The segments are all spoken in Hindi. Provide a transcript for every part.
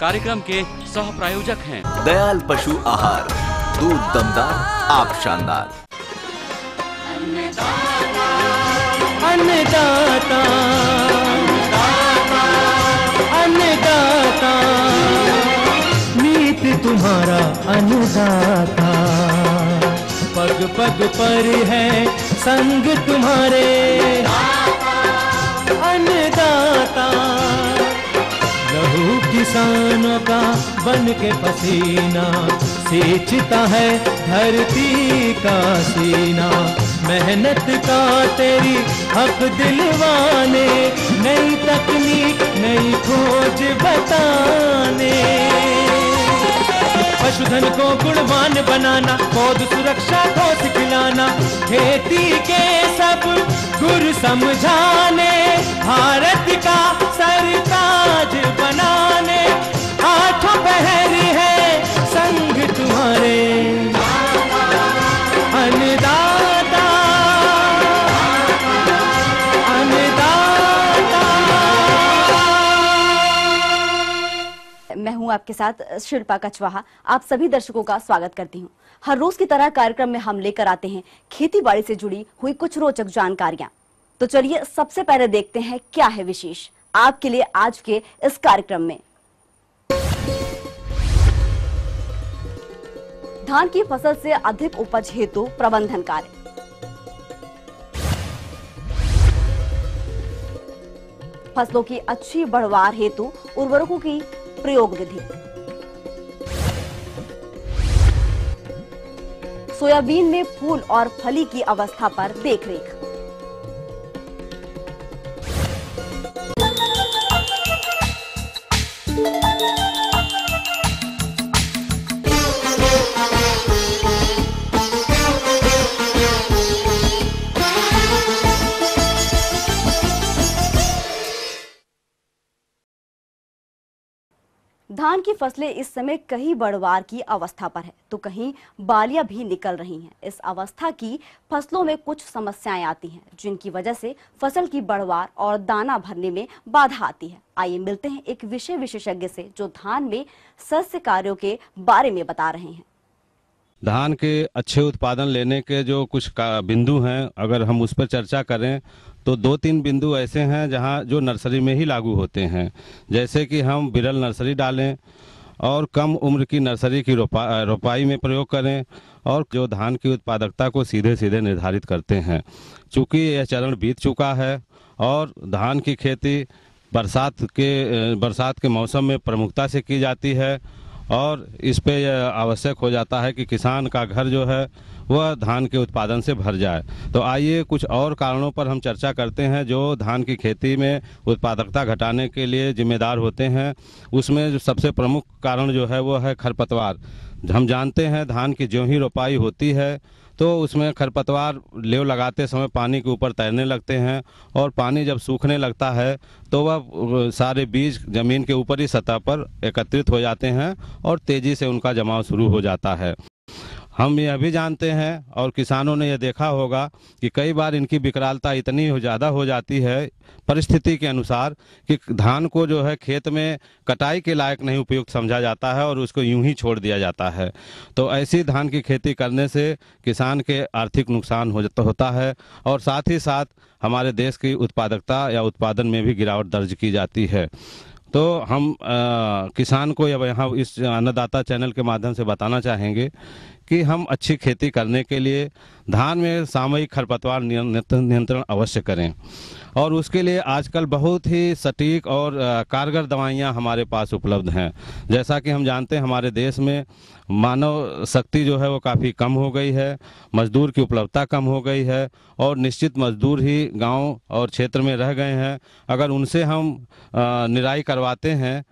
कार्यक्रम के सह प्रायोजक हैं दयाल पशु आहार, दूध दमदार, आप शानदार। अन्नदाता अन्नदाता नीत तुम्हारा अन्नदाता, पग पग पर है संग तुम्हारे अन्नदाता। लहू किसानों का बन के पसीना सींचता है धरती का सीना, मेहनत का तेरी हक दिलवाने, नई तकनीक नई खोज बताने। पशुधन को गुणवान बनाना, पौध सुरक्षा को सिखलाना, खेती के सब गुर समझाने, भारत का सरताज बनाने, आठों पहर है संग तुम्हारे अन्नदाता अन्नदाता। मैं हूं आपके साथ शिल्पा कछवाहा। आप सभी दर्शकों का स्वागत करती हूं। हर रोज की तरह कार्यक्रम में हम लेकर आते हैं खेती बाड़ी से जुड़ी हुई कुछ रोचक जानकारियां। तो चलिए सबसे पहले देखते हैं क्या है विशेष आपके लिए आज के इस कार्यक्रम में। धान की फसल से अधिक उपज हेतु प्रबंधन कार्य। फसलों की अच्छी बढ़वार हेतु उर्वरकों की प्रयोग विधि। सोयाबीन में फूल और फली की अवस्था पर देखरेख। धान की फसलें इस समय कहीं बढ़वार की अवस्था पर है तो कहीं बालियां भी निकल रही हैं। इस अवस्था की फसलों में कुछ समस्याएं आती हैं जिनकी वजह से फसल की बढ़वार और दाना भरने में बाधा आती है। आइए मिलते हैं एक विषय विशेषज्ञ से जो धान में सस्य कार्यों के बारे में बता रहे हैं। धान के अच्छे उत्पादन लेने के जो कुछ बिंदु हैं, अगर हम उस पर चर्चा करें तो 2-3 बिंदु ऐसे हैं जहां जो नर्सरी में ही लागू होते हैं। जैसे कि हम बिरल नर्सरी डालें और कम उम्र की नर्सरी की रोपाई में प्रयोग करें और जो धान की उत्पादकता को सीधे सीधे निर्धारित करते हैं। चूँकि यह चरण बीत चुका है और धान की खेती बरसात के मौसम में प्रमुखता से की जाती है और इस पे यह आवश्यक हो जाता है कि किसान का घर जो है वह धान के उत्पादन से भर जाए। तो आइए कुछ और कारणों पर हम चर्चा करते हैं जो धान की खेती में उत्पादकता घटाने के लिए जिम्मेदार होते हैं। उसमें जो सबसे प्रमुख कारण जो है वो है खरपतवार। हम जानते हैं धान की ज्यों ही रोपाई होती है तो उसमें खरपतवार लेव लगाते समय पानी के ऊपर तैरने लगते हैं और पानी जब सूखने लगता है तो वह सारे बीज जमीन के ऊपरी सतह पर एकत्रित हो जाते हैं और तेज़ी से उनका जमाव शुरू हो जाता है। हम यह भी जानते हैं और किसानों ने यह देखा होगा कि कई बार इनकी विकरालता इतनी ज़्यादा हो जाती है परिस्थिति के अनुसार कि धान को जो है खेत में कटाई के लायक नहीं उपयुक्त समझा जाता है और उसको यूं ही छोड़ दिया जाता है। तो ऐसी धान की खेती करने से किसान के आर्थिक नुकसान होता है और साथ ही साथ हमारे देश की उत्पादकता या उत्पादन में भी गिरावट दर्ज की जाती है। तो हम किसान को यहाँ इस अन्नदाता चैनल के माध्यम से बताना चाहेंगे कि हम अच्छी खेती करने के लिए धान में सामयिक खरपतवार नियंत्रण अवश्य करें और उसके लिए आजकल बहुत ही सटीक और कारगर दवाइयाँ हमारे पास उपलब्ध हैं। जैसा कि हम जानते हैं हमारे देश में मानव शक्ति जो है वो काफ़ी कम हो गई है, मजदूर की उपलब्धता कम हो गई है और निश्चित मजदूर ही गांव और क्षेत्र में रह गए हैं। अगर उनसे हम निराई करवाते हैं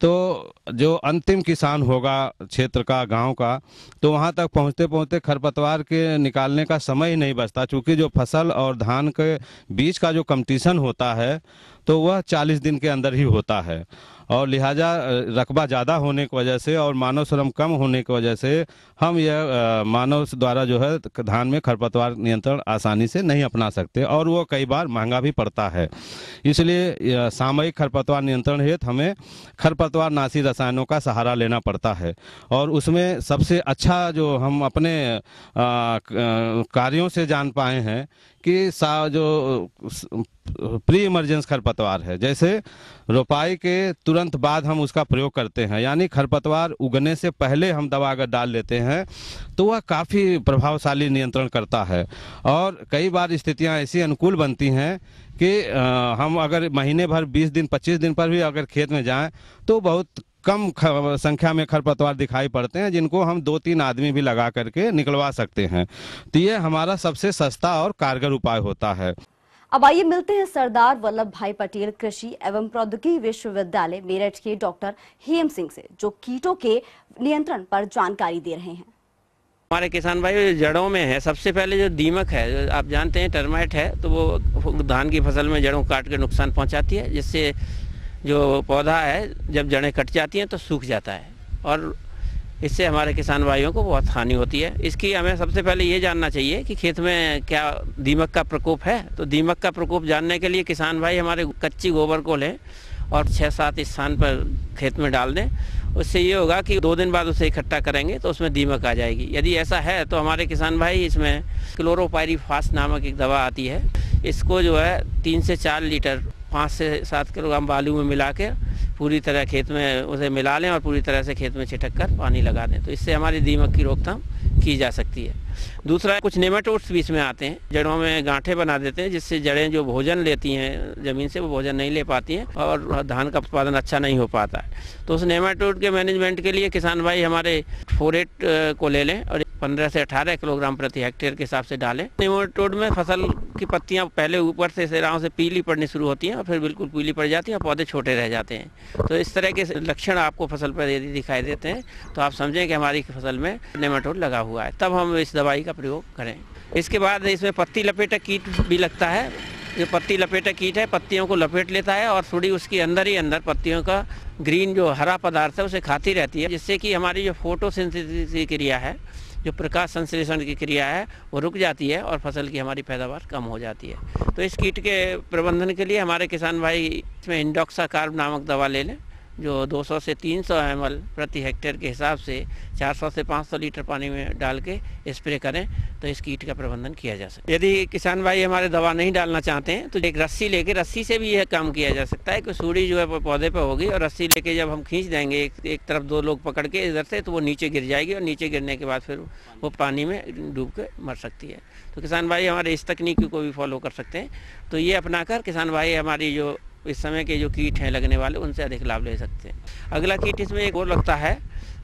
तो जो अंतिम किसान होगा क्षेत्र का, गांव का, तो वहां तक पहुंचते पहुंचते खरपतवार के निकालने का समय ही नहीं बचता। चूँकि जो फसल और धान के बीच का जो कंपटीशन होता है तो वह 40 दिन के अंदर ही होता है। और लिहाजा रकबा ज़्यादा होने की वजह से और मानव श्रम कम होने की वजह से हम यह मानव द्वारा जो है धान में खरपतवार नियंत्रण आसानी से नहीं अपना सकते और वो कई बार महंगा भी पड़ता है। इसलिए सामयिक खरपतवार नियंत्रण हेतु हमें खरपतवार नाशी रसायनों का सहारा लेना पड़ता है। और उसमें सबसे अच्छा जो हम अपने कार्यों से जान पाए हैं कि जो प्री इमरजेंस खरपतवार है, जैसे रोपाई के तुरंत बाद हम उसका प्रयोग करते हैं, यानी खरपतवार उगने से पहले हम दवा अगर डाल लेते हैं तो वह काफ़ी प्रभावशाली नियंत्रण करता है। और कई बार स्थितियां ऐसी अनुकूल बनती हैं कि हम अगर महीने भर 20 दिन 25 दिन पर भी अगर खेत में जाएं तो बहुत कम संख्या में खरपतवार दिखाई पड़ते हैं, जिनको हम 2-3 आदमी भी लगा करके निकलवा सकते हैं। तो ये हमारा सबसे सस्ता और कारगर उपाय होता है। अब आइए मिलते हैं सरदार वल्लभ भाई पटेल कृषि एवं प्रौद्योगिकी विश्वविद्यालय मेरठ के डॉक्टर हेम सिंह से, जो कीटों के नियंत्रण पर जानकारी दे रहे हैं। हमारे किसान भाई जड़ों में है, सबसे पहले जो दीमक है, आप जानते हैं टर्माइट है, तो वो धान की फसल में जड़ों काट के नुकसान पहुंचाती है, जिससे जो पौधा है जब जड़ें कट जाती हैं तो सूख जाता है और इससे हमारे किसान भाइयों को बहुत हानि होती है। इसकी हमें सबसे पहले ये जानना चाहिए कि खेत में क्या दीमक का प्रकोप है। तो दीमक का प्रकोप जानने के लिए किसान भाई हमारे कच्ची गोबर को लें और 6-7 स्थान पर खेत में डाल दें। उससे ये होगा कि 2 दिन बाद उसे इकट्ठा करेंगे तो उसमें दीमक आ जाएगी। यदि ऐसा है तो हमारे किसान भाई इसमें क्लोरोपाइरीफास नामक एक दवा आती है, इसको जो है 3 से 4 लीटर 5 से 7 किलोग्राम बालू में मिला के पूरी तरह खेत में उसे मिला लें और पूरी तरह से खेत में छिटक कर पानी लगा दें, तो इससे हमारी दीमक की रोकथाम की जा सकती है। दूसरा, कुछ नेमाटोड्स बीच में आते हैं, जड़ों में गांठें बना देते हैं, जिससे जड़ें जो भोजन लेती हैं ज़मीन से वो भोजन नहीं ले पाती हैं और धान का उत्पादन अच्छा नहीं हो पाता है। तो उस नेमाटोड के मैनेजमेंट के लिए किसान भाई हमारे 4-8 को ले लें और 15 से 18 किलोग्राम प्रति हेक्टेयर के हिसाब से डालें। नेमाटोड में फसल की पत्तियां पहले ऊपर से सिराओं से पीली पड़नी शुरू होती हैं और फिर बिल्कुल पीली पड़ जाती हैं और पौधे छोटे रह जाते हैं। तो इस तरह के लक्षण आपको फसल पर यदि दिखाई देते हैं तो आप समझें कि हमारी फसल में नेमाटोड लगा हुआ है, तब हम इस दवाई का प्रयोग करें। इसके बाद इसमें पत्ती लपेटक कीट भी लगता है। जो पत्ती लपेटक कीट है पत्तियों को लपेट लेता है और थोड़ी उसके अंदर ही अंदर पत्तियों का ग्रीन जो हरा पदार्थ है उसे खाती रहती है, जिससे कि हमारी जो फोटोसिंथेसिस की क्रिया है, जो प्रकाश संश्लेषण की क्रिया है, वो रुक जाती है और फसल की हमारी पैदावार कम हो जाती है। तो इस कीट के प्रबंधन के लिए हमारे किसान भाई इसमें इंडोक्साकार्ब नामक दवा ले लें, जो 200 से 300 ml प्रति हेक्टेयर के हिसाब से 400 से 500 लीटर पानी में डाल के स्प्रे करें तो इस कीट का प्रबंधन किया जा सकता है। यदि किसान भाई हमारे दवा नहीं डालना चाहते हैं तो एक रस्सी लेके, रस्सी से भी यह काम किया जा सकता है कि सूढ़ी जो है पौधे पे होगी और रस्सी लेके जब हम खींच देंगे एक तरफ 2 लोग पकड़ के इधर से, तो वो नीचे गिर जाएगी और नीचे गिरने के बाद फिर वो पानी में डूब के मर सकती है। तो किसान भाई हमारे इस तकनीक को भी फॉलो कर सकते हैं। तो ये अपनाकर किसान भाई हमारी जो इस समय के जो कीट हैं लगने वाले, उनसे अधिक लाभ ले सकते हैं। अगला कीट इसमें एक और लगता है,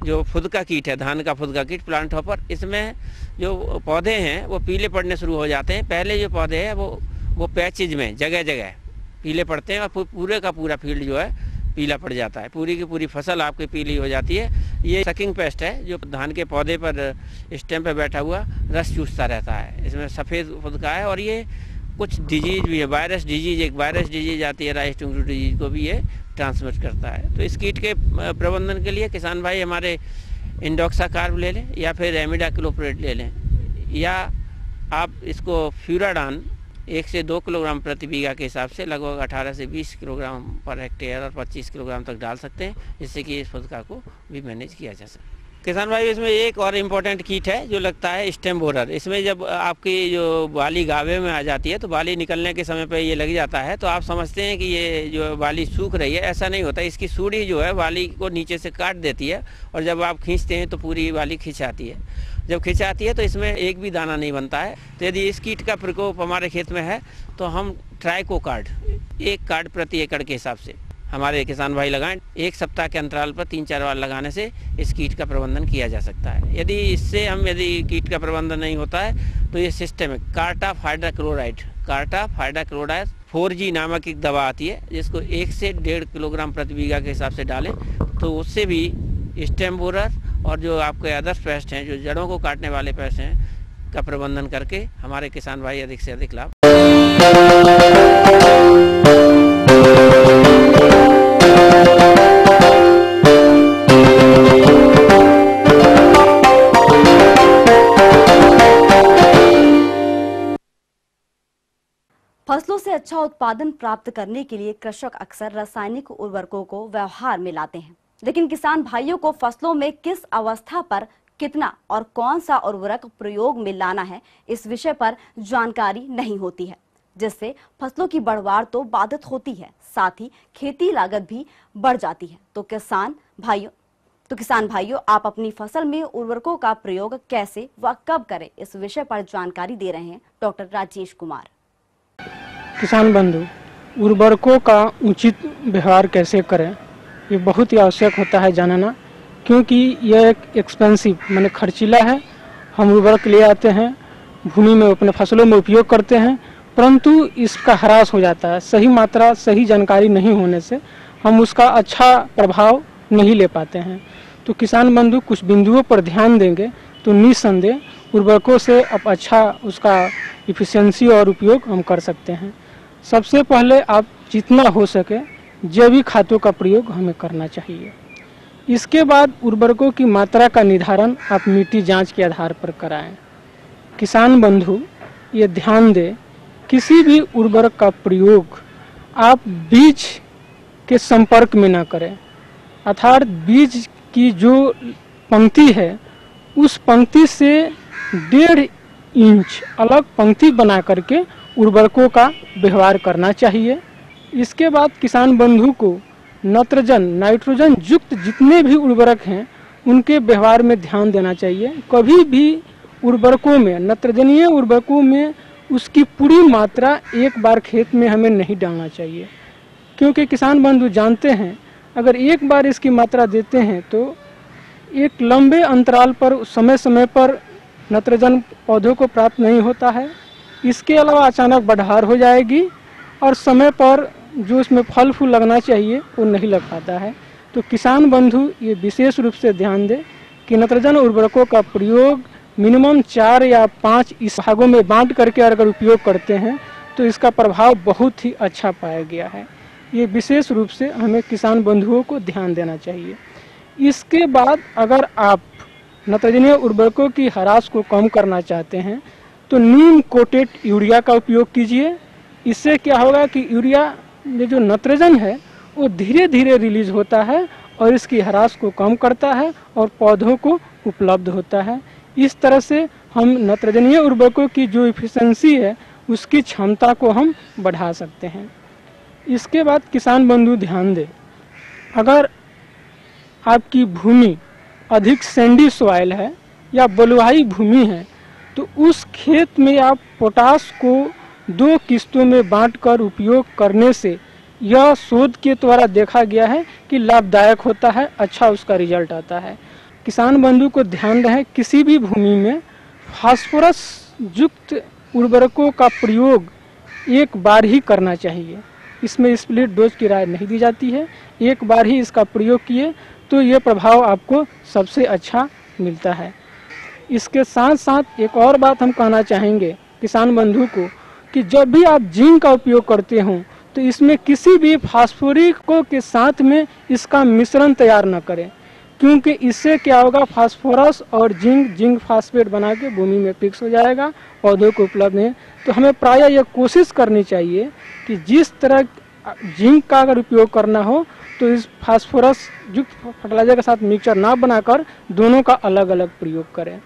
जो फुदका कीट है, धान का फुदका कीट, प्लांट हॉपर। इसमें जो पौधे हैं वो पीले पड़ने शुरू हो जाते हैं। पहले जो पौधे हैं वो पैचेज में जगह जगह पीले पड़ते हैं और पूरे का पूरा फील्ड जो है पीला पड़ जाता है, पूरी की पूरी फसल आपकी पीली हो जाती है। ये सकिंग पेस्ट है जो धान के पौधे पर स्टेम पर बैठा हुआ रस चूसता रहता है। इसमें सफ़ेद फुदका है और ये कुछ डिजीज भी है, वायरस डिजीज, एक वायरस डिजीज आती है राइस टुंगरू डिजीज को भी ये ट्रांसमिट करता है। तो इस कीट के प्रबंधन के लिए किसान भाई हमारे इंडोक्साकार्ब ले लें या फिर एमिडाक्लोप्रिड ले लें, या आप इसको फ्यूराडान 1 से 2 किलोग्राम प्रति बीघा के हिसाब से लगभग 18 से 20 किलोग्राम पर हेक्टेयर और 25 किलोग्राम तक डाल सकते हैं, जिससे कि इस फुदका को भी मैनेज किया जा सके। किसान भाई इसमें एक और इम्पोर्टेंट कीट है जो लगता है स्टेम बोरर। इसमें जब आपकी जो बाली गावे में आ जाती है तो बाली निकलने के समय पे ये लग जाता है, तो आप समझते हैं कि ये जो बाली सूख रही है, ऐसा नहीं होता। इसकी सूढ़ी जो है बाली को नीचे से काट देती है और जब आप खींचते हैं तो पूरी बाली खिंचाती है। जब खिंचाती है तो इसमें एक भी दाना नहीं बनता है। तो यदि इस कीट का प्रकोप हमारे खेत में है तो हम ट्राइकोकार्ड 1 कार्ड प्रति एकड़ के हिसाब से हमारे किसान भाई लगाएं। 1 सप्ताह के अंतराल पर 3-4 बार लगाने से इस कीट का प्रबंधन किया जा सकता है। यदि कीट का प्रबंधन नहीं होता है तो ये सिस्टम है कार्टाफ हाइड्राक्लोराइड 4G नामक एक दवा आती है, जिसको 1 से 1.5 किलोग्राम प्रति बीघा के हिसाब से डालें तो उससे भी स्टेम बोरर और जो आपके अदर्स पेस्ट हैं, जो जड़ों को काटने वाले पेस्ट हैं, का प्रबंधन करके हमारे किसान भाई अधिक से अधिक लाभ फसलों से अच्छा उत्पादन प्राप्त करने के लिए कृषक अक्सर रासायनिक उर्वरकों को व्यवहार में लाते हैं, लेकिन किसान भाइयों को फसलों में किस अवस्था पर कितना और कौन सा उर्वरक प्रयोग में लाना है, इस विषय पर जानकारी नहीं होती है, जिससे फसलों की बढ़वार तो बाधित होती है, साथ ही खेती लागत भी बढ़ जाती है। तो किसान भाइयों आप अपनी फसल में उर्वरकों का प्रयोग कैसे व कब करें, इस विषय पर जानकारी दे रहे हैं डॉक्टर राजेश कुमार। किसान बंधु, उर्वरकों का उचित व्यवहार कैसे करें ये बहुत ही आवश्यक होता है जानना, क्योंकि यह एक एक्सपेंसिव माने खर्चीला है। हम उर्वरक ले आते हैं, भूमि में अपने फसलों में उपयोग करते हैं, परंतु इसका ह्रास हो जाता है। सही मात्रा सही जानकारी नहीं होने से हम उसका अच्छा प्रभाव नहीं ले पाते हैं। तो किसान बंधु कुछ बिंदुओं पर ध्यान देंगे तो निस्संदेह उर्वरकों से अब अच्छा उसका इफिशिएंसी और उपयोग हम कर सकते हैं। सबसे पहले आप जितना हो सके जैविक खादों का प्रयोग हमें करना चाहिए। इसके बाद उर्वरकों की मात्रा का निर्धारण आप मिट्टी जांच के आधार पर कराएं। किसान बंधु ये ध्यान दें, किसी भी उर्वरक का प्रयोग आप बीज के संपर्क में ना करें, अर्थात बीज की जो पंक्ति है उस पंक्ति से 1.5 इंच अलग पंक्ति बना करके उर्वरकों का व्यवहार करना चाहिए। इसके बाद किसान बंधु को नत्रजन नाइट्रोजन युक्त जितने भी उर्वरक हैं उनके व्यवहार में ध्यान देना चाहिए। कभी भी उर्वरकों में नत्रजनीय उर्वरकों में उसकी पूरी मात्रा एक बार खेत में हमें नहीं डालना चाहिए, क्योंकि किसान बंधु जानते हैं अगर एक बार इसकी मात्रा देते हैं तो एक लंबे अंतराल पर समय समय पर नत्रजन पौधों को प्राप्त नहीं होता है। इसके अलावा अचानक बढ़ार हो जाएगी और समय पर जो इसमें फल फूल लगना चाहिए वो नहीं लग पाता है। तो किसान बंधु ये विशेष रूप से ध्यान दें कि नत्रजन उर्वरकों का प्रयोग मिनिमम 4 या 5 इस भागों में बांट करके अगर उपयोग करते हैं तो इसका प्रभाव बहुत ही अच्छा पाया गया है। ये विशेष रूप से हमें किसान बंधुओं को ध्यान देना चाहिए। इसके बाद अगर आप नत्रजनीय उर्वरकों की ह्रास को कम करना चाहते हैं तो नीम कोटेड यूरिया का उपयोग कीजिए। इससे क्या होगा कि यूरिया में जो नत्रजन है वो धीरे धीरे रिलीज होता है और इसकी ह्रास को कम करता है और पौधों को उपलब्ध होता है। इस तरह से हम नत्रजनीय उर्वरकों की जो इफिशिएंसी है उसकी क्षमता को हम बढ़ा सकते हैं। इसके बाद किसान बंधु ध्यान दें, अगर आपकी भूमि अधिक सैंडी सॉइल है या बलुआही भूमि है तो उस खेत में आप पोटास को 2 किस्तों में बांटकर उपयोग करने से यह शोध के द्वारा देखा गया है कि लाभदायक होता है, अच्छा उसका रिजल्ट आता है। किसान बंधु को ध्यान रहे किसी भी भूमि में फास्फोरस युक्त उर्वरकों का प्रयोग एक बार ही करना चाहिए। इसमें स्प्लिट डोज की राय नहीं दी जाती है, एक बार ही इसका प्रयोग किए तो ये प्रभाव आपको सबसे अच्छा मिलता है। इसके साथ साथ एक और बात हम कहना चाहेंगे किसान बंधु को कि जब भी आप जिंक का उपयोग करते हों तो इसमें किसी भी फास्फोरिकों के साथ में इसका मिश्रण तैयार न करें, क्योंकि इससे क्या होगा फास्फोरस और जिंक फास्फेट बना के भूमि में फिक्स हो जाएगा, पौधों को उपलब्ध है। तो हमें प्रायः यह कोशिश करनी चाहिए कि जिस तरह जिंक का अगर उपयोग करना हो तो इस फास्फोरस युक्त फर्टिलाइजर के साथ मिक्सचर ना बनाकर दोनों का अलग अलग प्रयोग करें।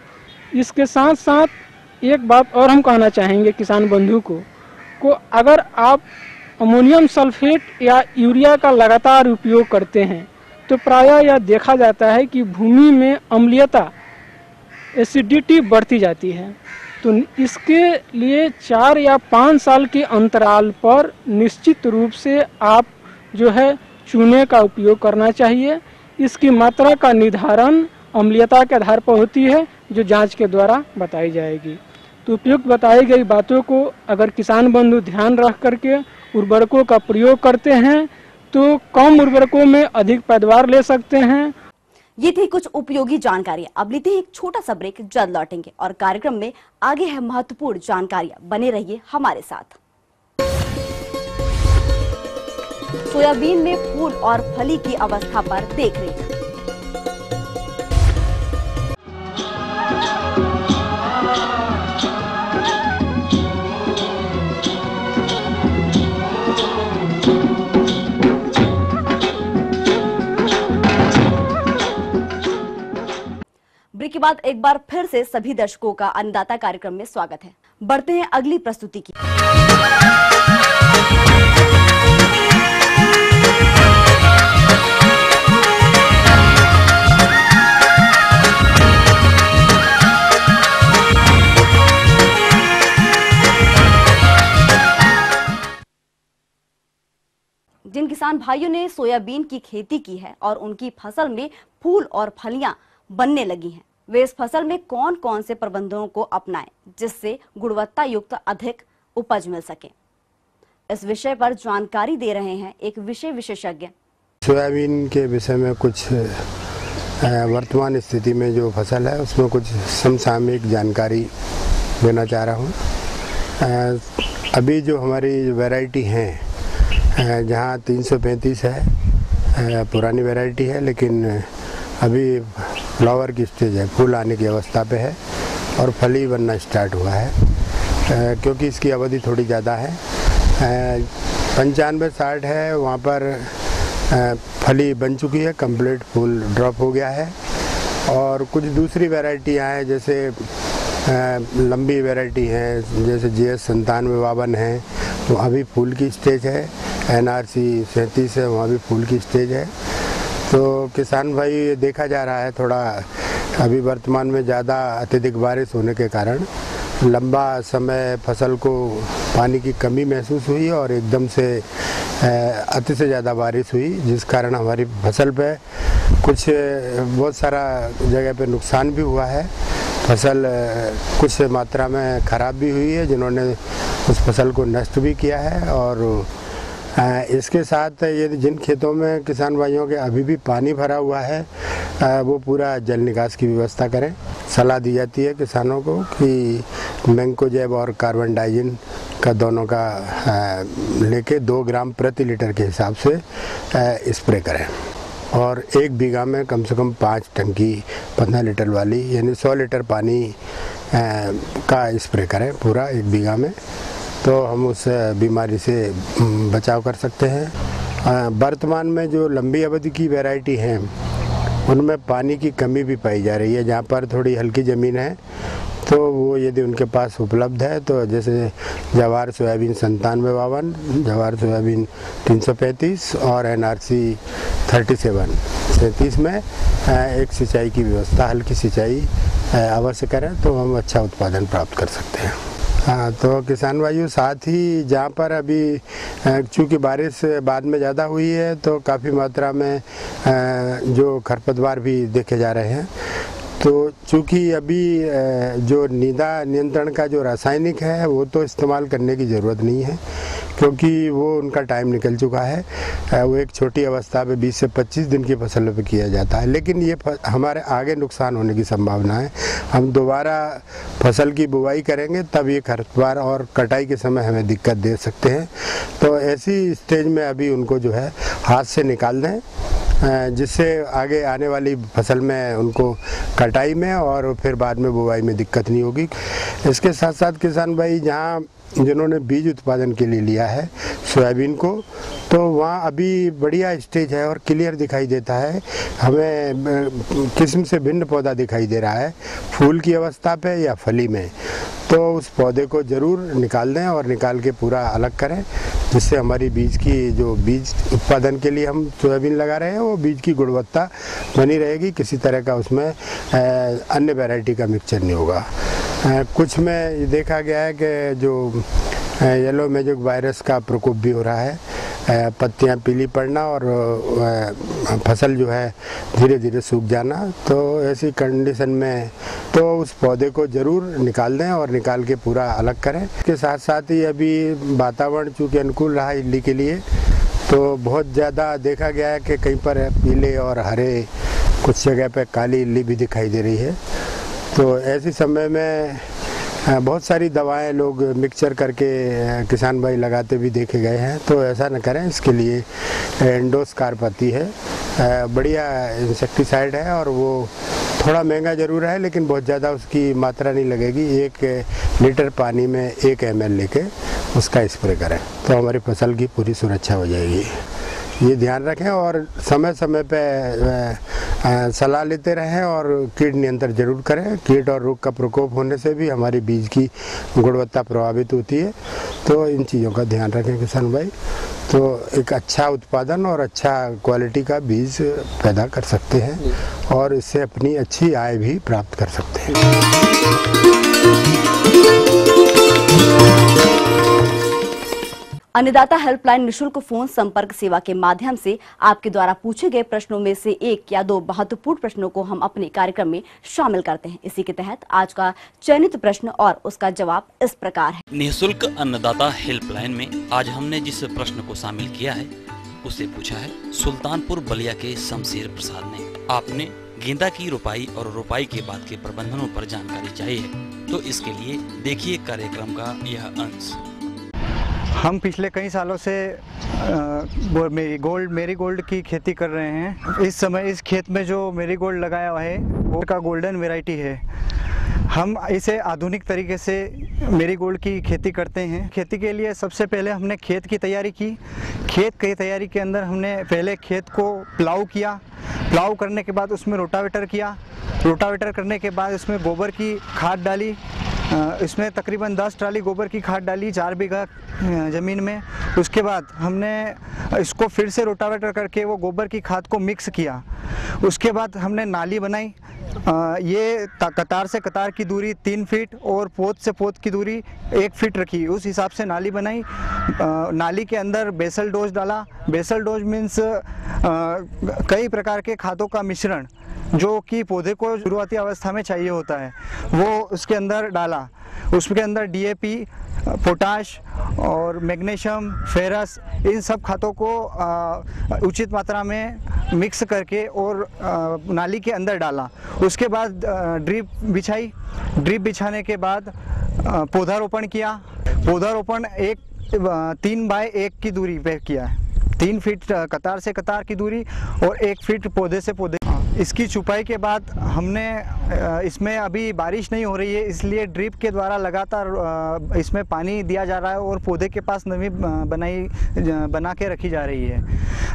इसके साथ साथ एक बात और हम कहना चाहेंगे किसान बंधु को अगर आप अमोनियम सल्फेट या यूरिया का लगातार उपयोग करते हैं तो प्रायः यह देखा जाता है कि भूमि में अम्लीयता एसिडिटी बढ़ती जाती है। तो इसके लिए 4 या 5 साल के अंतराल पर निश्चित रूप से आप जो है चूने का उपयोग करना चाहिए। इसकी मात्रा का निर्धारण अम्लीयता के आधार पर होती है जो जांच के द्वारा बताई जाएगी। तो उपयुक्त बताई गई बातों को अगर किसान बंधु ध्यान रख करके उर्वरकों का प्रयोग करते हैं तो कम उर्वरकों में अधिक पैदावार ले सकते हैं। ये थी कुछ उपयोगी जानकारियां। अब लेते हैं एक छोटा सा ब्रेक, जल्द लौटेंगे और कार्यक्रम में आगे है महत्वपूर्ण जानकारियां। बने रहिए हमारे साथ। सोयाबीन में फूल और फली की अवस्था पर देख रेख। बाद एक बार फिर से सभी दर्शकों का अन्नदाता कार्यक्रम में स्वागत है। बढ़ते हैं अगली प्रस्तुति की। जिन किसान भाइयों ने सोयाबीन की खेती की है और उनकी फसल में फूल और फलियां बनने लगी हैं, वे इस फसल में कौन कौन से प्रबंधों को अपनाएं जिससे गुणवत्ता युक्त अधिक उपज मिल सके। इस विषय पर जानकारी दे रहे हैं एक विशेषज्ञ। सोयाबीन के विषय में कुछ वर्तमान स्थिति में जो फसल है उसमें कुछ समसामयिक जानकारी देना चाह रहा हूँ। अभी जो हमारी वैरायटी हैं, जहाँ 335 है पुरानी वैरायटी है, लेकिन अभी फ्लावर की स्टेज है, फूल आने की अवस्था पे है और फली बनना स्टार्ट हुआ है। क्योंकि इसकी अवधि थोड़ी ज़्यादा है, 95-60 है, वहाँ पर फली बन चुकी है, कंप्लीट फूल ड्रॉप हो गया है। और कुछ दूसरी वैरायटियाँ हैं, जैसे लंबी वैरायटी हैं, जैसे GS 9752 है, वो अभी फूल की स्टेज है। NRC 37 है, वहाँ भी फूल की स्टेज है। तो किसान भाई देखा जा रहा है, थोड़ा अभी वर्तमान में ज़्यादा अत्यधिक बारिश होने के कारण लंबा समय फसल को पानी की कमी महसूस हुई और एकदम से अति से ज़्यादा बारिश हुई, जिस कारण हमारी फसल पे कुछ बहुत सारा जगह पे नुकसान भी हुआ है। फसल कुछ मात्रा में ख़राब भी हुई है, जिन्होंने उस फसल को नष्ट भी किया है। और इसके साथ यदि जिन खेतों में किसान भाइयों के अभी भी पानी भरा हुआ है, वो पूरा जल निकास की व्यवस्था करें। सलाह दी जाती है किसानों को कि मैंकोजेब और कार्बन डाइजिन का दोनों का लेके 2 ग्राम प्रति लीटर के हिसाब से स्प्रे करें। और 1 बीघा में कम से कम 5 टंकी 15 लीटर वाली, यानी 100 लीटर पानी का स्प्रे करें पूरा 1 बीघा में, तो हम उस बीमारी से बचाव कर सकते हैं। वर्तमान में जो लंबी अवधि की वैरायटी हैं, उनमें पानी की कमी भी पाई जा रही है। जहाँ पर थोड़ी हल्की ज़मीन है तो वो यदि उनके पास उपलब्ध है, तो जैसे जवार सोयाबीन 9752, जवार सोयाबीन 335 और NRC 37 में एक सिंचाई की व्यवस्था, हल्की सिंचाई अवश्य करें, तो हम अच्छा उत्पादन प्राप्त कर सकते हैं। हाँ, तो किसान भाइयों, साथ ही जहाँ पर अभी चूँकि बारिश बाद में ज़्यादा हुई है, तो काफ़ी मात्रा में जो खरपतवार भी देखे जा रहे हैं। तो चूँकि अभी जो निदा नियंत्रण का जो रासायनिक है, वो तो इस्तेमाल करने की ज़रूरत नहीं है, क्योंकि वो उनका टाइम निकल चुका है। वो एक छोटी अवस्था पे 20 से 25 दिन की फसल पे किया जाता है, लेकिन ये हमारे आगे नुकसान होने की संभावना है। हम दोबारा फसल की बुवाई करेंगे तब ये खरपतवार और कटाई के समय हमें दिक्कत दे सकते हैं। तो ऐसी स्टेज में अभी उनको जो है हाथ से निकाल दें, जिससे आगे आने वाली फसल में उनको कटाई में और फिर बाद में बुवाई में दिक्कत नहीं होगी। इसके साथ साथ किसान भाई जहाँ जिन्होंने बीज उत्पादन के लिए लिया है सोयाबीन को, तो वहाँ अभी बढ़िया स्टेज है और क्लियर दिखाई देता है, हमें किस्म से भिन्न पौधा दिखाई दे रहा है, फूल की अवस्था पे या फली में। तो उस पौधे को ज़रूर निकाल दें और निकाल के पूरा अलग करें, जिससे हमारी बीज की जो बीज उत्पादन के लिए हम सोयाबीन लगा रहे हैं, वो बीज की गुणवत्ता बनी रहेगी, किसी तरह का उसमें अन्य वैरायटी का मिक्सचर नहीं होगा। कुछ में देखा गया है कि जो येलो मैजिक वायरस का प्रकोप भी हो रहा है, पत्तियां पीली पड़ना और फसल जो है धीरे धीरे सूख जाना। तो ऐसी कंडीशन में तो उस पौधे को ज़रूर निकाल दें और निकाल के पूरा अलग करें। इसके साथ साथ ही अभी वातावरण चूँकि अनुकूल रहा इल्ली के लिए, तो बहुत ज़्यादा देखा गया है कि कहीं पर पीले और हरे, कुछ जगह पे काली इल्ली भी दिखाई दे रही है। तो ऐसे समय में बहुत सारी दवाएं लोग मिक्सचर करके किसान भाई लगाते भी देखे गए हैं, तो ऐसा न करें। इसके लिए एंडोस कार्पती है, बढ़िया इंसेक्टिसाइड है और वो थोड़ा महंगा ज़रूर है, लेकिन बहुत ज़्यादा उसकी मात्रा नहीं लगेगी। 1 लीटर पानी में 1 ml लेके उसका स्प्रे करें, तो हमारी फसल की पूरी सुरक्षा हो जाएगी। ये ध्यान रखें और समय समय पे सलाह लेते रहें और कीट नियंत्रण जरूर करें। कीट और रोग का प्रकोप होने से भी हमारी बीज की गुणवत्ता प्रभावित होती है, तो इन चीज़ों का ध्यान रखें किसान भाई, तो एक अच्छा उत्पादन और अच्छा क्वालिटी का बीज पैदा कर सकते हैं और इससे अपनी अच्छी आय भी प्राप्त कर सकते हैं। अन्नदाता हेल्पलाइन निशुल्क फोन संपर्क सेवा के माध्यम से आपके द्वारा पूछे गए प्रश्नों में से एक या दो महत्वपूर्ण प्रश्नों को हम अपने कार्यक्रम में शामिल करते हैं। इसी के तहत आज का चयनित प्रश्न और उसका जवाब इस प्रकार है। निःशुल्क अन्नदाता हेल्पलाइन में आज हमने जिस प्रश्न को शामिल किया है उसे पूछा है सुल्तानपुर बलिया के शमशेर प्रसाद ने। आपने गेंदा की रोपाई और रोपाई के बाद के प्रबंधनों पर जानकारी चाहिए है, तो इसके लिए देखिए कार्यक्रम का यह अंश। हम पिछले कई सालों से मेरीगोल्ड की खेती कर रहे हैं। इस समय इस खेत में जो मेरीगोल्ड लगाया हुआ है वो का गोल्डन वैरायटी है। हम इसे आधुनिक तरीके से मेरीगोल्ड की खेती करते हैं। खेती के लिए सबसे पहले हमने खेत की तैयारी की। खेत की तैयारी के अंदर हमने पहले खेत को प्लाऊ किया। प्लाऊ करने के बाद उसमें रोटावेटर किया। रोटावेटर करने के बाद उसमें गोबर की खाद डाली। इसमें तकरीबन 10 ट्राली गोबर की खाद डाली 4 बीघा ज़मीन में। उसके बाद हमने इसको फिर से रोटावेटर करके वो गोबर की खाद को मिक्स किया। उसके बाद हमने नाली बनाई। ये कतार से कतार की दूरी 3 फीट और पोत से पोत की दूरी 1 फीट रखी। उस हिसाब से नाली बनाई। नाली के अंदर बेसल डोज डाला। बेसल डोज मीन्स कई प्रकार के खादों का मिश्रण जो कि पौधे को शुरुआती अवस्था में चाहिए होता है, वो उसके अंदर डाला। उसके अंदर DAP, पोटाश और मैग्नीशियम, फेरस, इन सब खादों को उचित मात्रा में मिक्स करके और नाली के अंदर डाला। उसके बाद ड्रिप बिछाई। ड्रिप बिछाने के बाद पौधारोपण किया। पौधारोपण 3 बाय 1 की दूरी पे किया है। 3 फीट कतार से कतार की दूरी और 1 फीट पौधे से पौधे। इसकी छुपाई के बाद हमने इसमें अभी बारिश नहीं हो रही है, इसलिए ड्रिप के द्वारा लगातार इसमें पानी दिया जा रहा है और पौधे के पास नमी बना के रखी जा रही है।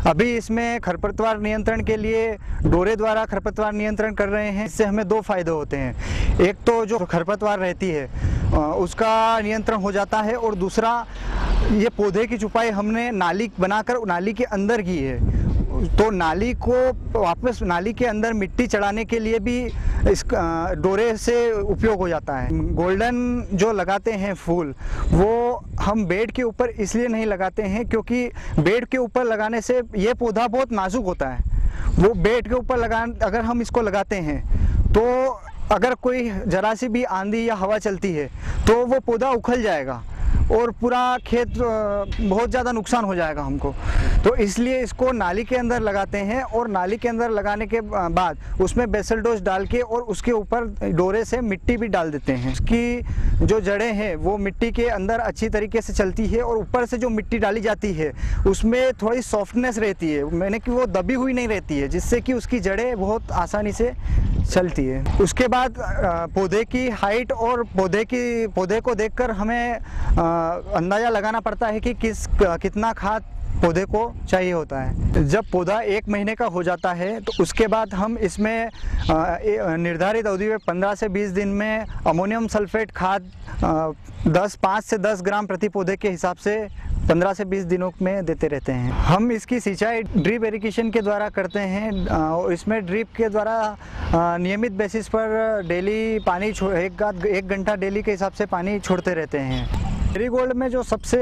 अभी इसमें खरपतवार नियंत्रण के लिए डोरे द्वारा खरपतवार नियंत्रण कर रहे हैं। इससे हमें 2 फायदे होते हैं। एक तो जो खरपतवार रहती है उसका नियंत्रण हो जाता है और दूसरा ये पौधे की छुपाई हमने नाली बनाकर नाली के अंदर की है, तो नाली को वापस नाली के अंदर मिट्टी चढ़ाने के लिए भी इस डोरे से उपयोग हो जाता है। गोल्डन जो लगाते हैं फूल वो हम बेड के ऊपर इसलिए नहीं लगाते हैं क्योंकि बेड के ऊपर लगाने से ये पौधा बहुत नाजुक होता है। वो बेड के ऊपर अगर हम इसको लगाते हैं तो अगर कोई जरा सी भी आंधी या हवा चलती है तो वो पौधा उखड़ जाएगा और पूरा खेत बहुत ज़्यादा नुकसान हो जाएगा हमको। तो इसलिए इसको नाली के अंदर लगाते हैं और नाली के अंदर लगाने के बाद उसमें बेसल डोज डाल के और उसके ऊपर डोरे से मिट्टी भी डाल देते हैं। उसकी जो जड़ें हैं वो मिट्टी के अंदर अच्छी तरीके से चलती है और ऊपर से जो मिट्टी डाली जाती है उसमें थोड़ी सॉफ्टनेस रहती है, मैंने कि वो दबी हुई नहीं रहती है, जिससे कि उसकी जड़ें बहुत आसानी से चलती है। उसके बाद पौधे की हाइट और पौधे को देखकर हमें अंदाज़ा लगाना पड़ता है कि कितना खाद पौधे को चाहिए होता है। जब पौधा 1 महीने का हो जाता है तो उसके बाद हम इसमें निर्धारित अवधि में 15 से 20 दिन में अमोनियम सल्फेट खाद 5 से 10 ग्राम प्रति पौधे के हिसाब से 15 से 20 दिनों में देते रहते हैं। हम इसकी सिंचाई ड्रिप इरिगेशन के द्वारा करते हैं और इसमें ड्रिप के द्वारा नियमित बेसिस पर डेली पानी 1 घंटा डेली के हिसाब से पानी छोड़ते रहते हैं। मेरीगोल्ड में जो सबसे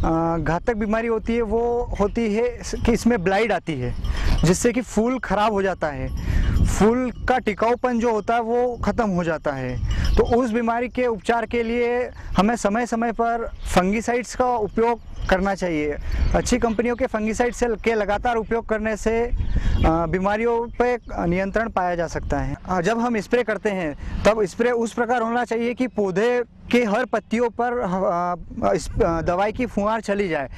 घातक बीमारी होती है वो होती है कि इसमें ब्लाइट आती है, जिससे कि फूल खराब हो जाता है, फूल का टिकाऊपन जो होता है वो ख़त्म हो जाता है। तो उस बीमारी के उपचार के लिए हमें समय समय पर फंगीसाइड्स का उपयोग करना चाहिए। अच्छी कंपनियों के फंगीसाइड्स के लगातार उपयोग करने से बीमारियों पे नियंत्रण पाया जा सकता है। जब हम स्प्रे करते हैं तब स्प्रे उस प्रकार होना चाहिए कि पौधे के हर पत्तियों पर दवाई की फुहार चली जाए,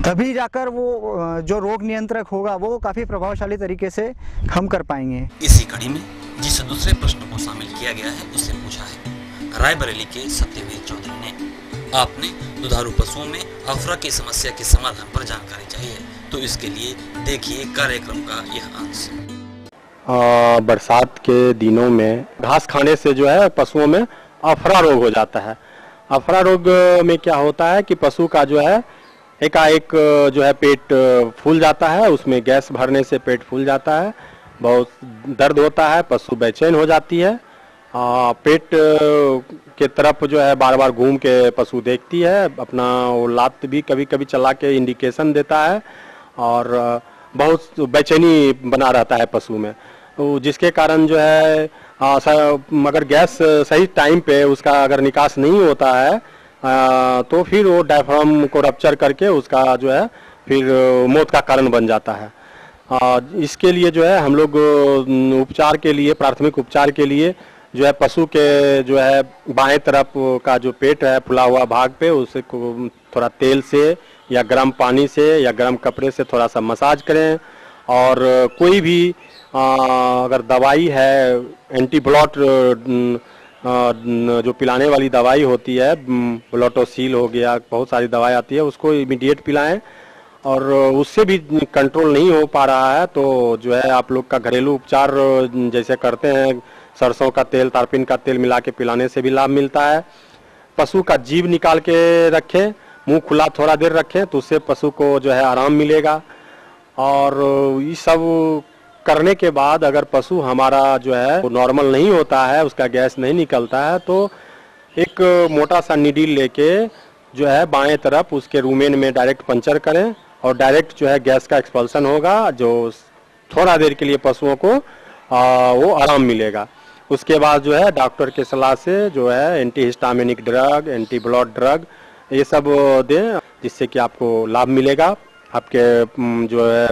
तभी जाकर वो जो रोग नियंत्रक होगा वो काफ़ी प्रभावशाली तरीके से हम कर पाएंगे। इसी कड़ी में जिस दूसरे प्रश्न को शामिल किया गया है उससे पूछा है रायबरेली के सत्यवीर चौधरी ने। आपने दुधारू पशुओं में अफरा की समस्या के समाधान पर जानकारी चाहिए, तो इसके लिए देखिए कार्यक्रम का यह अंश। बरसात के दिनों में घास खाने से जो है पशुओं में अफरा रोग हो जाता है। अफरा रोग में क्या होता है कि पशु का जो है एकाएक जो है पेट फूल जाता है, उसमें गैस भरने से पेट फूल जाता है, बहुत दर्द होता है, पशु बेचैन हो जाती है, पेट के तरफ जो है बार बार घूम के पशु देखती है, अपना वो लात भी कभी कभी चला के इंडिकेशन देता है और बहुत बेचैनी बना रहता है पशु में। तो जिसके कारण जो है अगर गैस सही टाइम पे उसका अगर निकास नहीं होता है तो फिर वो डायफ्राम को रप्चर करके उसका जो है फिर मौत का कारण बन जाता है। इसके लिए जो है हम लोग उपचार के लिए, प्राथमिक उपचार के लिए जो है पशु के जो है बाएं तरफ का जो पेट है फुला हुआ भाग पे उसे थोड़ा तेल से या गर्म पानी से या गर्म कपड़े से थोड़ा सा मसाज करें। और कोई भी अगर दवाई है, एंटी ब्लॉट जो पिलाने वाली दवाई होती है, ब्लोटोसील हो गया, बहुत सारी दवाई आती है, उसको इमीडिएट पिलाएं। और उससे भी कंट्रोल नहीं हो पा रहा है तो जो है आप लोग का घरेलू उपचार जैसे करते हैं, सरसों का तेल, तारपीन का तेल मिला के पिलाने से भी लाभ मिलता है। पशु का जीभ निकाल के रखें, मुंह खुला थोड़ा देर रखें तो उससे पशु को जो है आराम मिलेगा। और ये सब करने के बाद अगर पशु हमारा जो है नॉर्मल नहीं होता है, उसका गैस नहीं निकलता है, तो एक मोटा सा नीडल लेके जो है बाएं तरफ उसके रूमेन में डायरेक्ट पंचर करें और डायरेक्ट जो है गैस का एक्सपल्सन होगा, जो थोड़ा देर के लिए पशुओं को वो आराम मिलेगा। उसके बाद जो है डॉक्टर के सलाह से जो है antihistaminic drug, anti blot drug ये सब दें, जिससे कि आपको लाभ मिलेगा। आपके जो है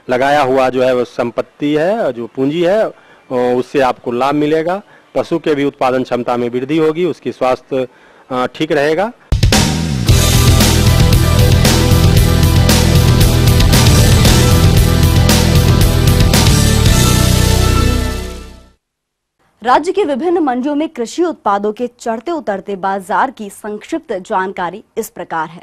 लगाया हुआ जो है वो संपत्ति है, जो पूंजी है, उससे आपको लाभ मिलेगा। पशु के भी उत्पादन क्षमता में वृद्धि होगी, उसकी स्वास्थ्य ठीक रहेगा। राज्य के विभिन्न मंडियों में कृषि उत्पादों के चढ़ते उतरते बाजार की संक्षिप्त जानकारी इस प्रकार है।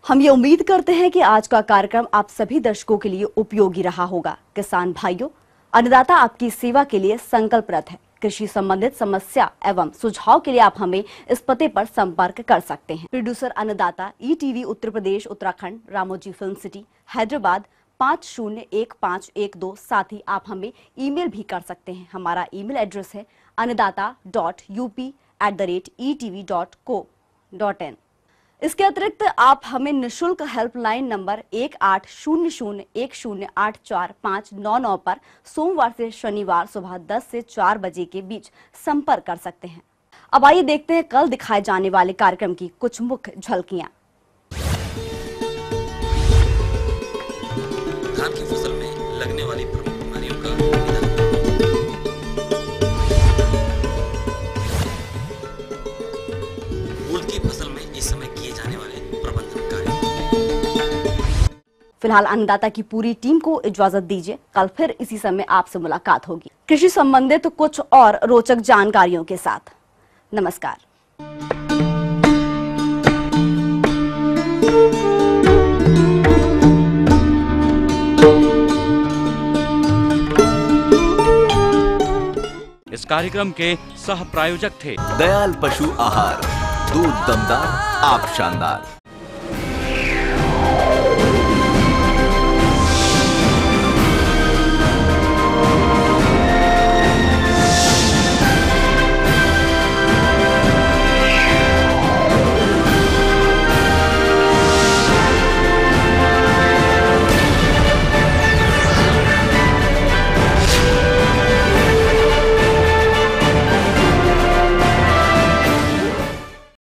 हम ये उम्मीद करते हैं कि आज का कार्यक्रम आप सभी दर्शकों के लिए उपयोगी रहा होगा। किसान भाइयों, अन्नदाता आपकी सेवा के लिए संकल्परत है। कृषि संबंधित समस्या एवं सुझाव के लिए आप हमें इस पते पर संपर्क कर सकते हैं। प्रोड्यूसर अन्नदाता, ETV Uttar Pradesh Uttarakhand, Ramoji film city, Hyderabad 501512। साथ ही आप हमें ईमेल भी कर सकते हैं। हमारा ईमेल एड्रेस है annadata.up@etv.co.in। इसके अतिरिक्त आप हमें निशुल्क हेल्पलाइन नंबर 1800108459 पर सोमवार से शनिवार सुबह 10 से 4 बजे के बीच संपर्क कर सकते हैं। अब आइए देखते हैं कल दिखाए जाने वाले कार्यक्रम की कुछ मुख्य झलकियां। धान की फसल में लगने वाली प्रमुख बीमारियों का उड़द की फसल में इस समय किए जाने वाले प्रबंधन कार्य। फिलहाल अन्नदाता की पूरी टीम को इजाजत दीजिए। कल फिर इसी समय आपसे मुलाकात होगी कृषि संबंधित कुछ और रोचक जानकारियों के साथ। नमस्कार। इस कार्यक्रम के सह प्रायोजक थे दयाल पशु आहार, दूध दमदार, आप शानदार।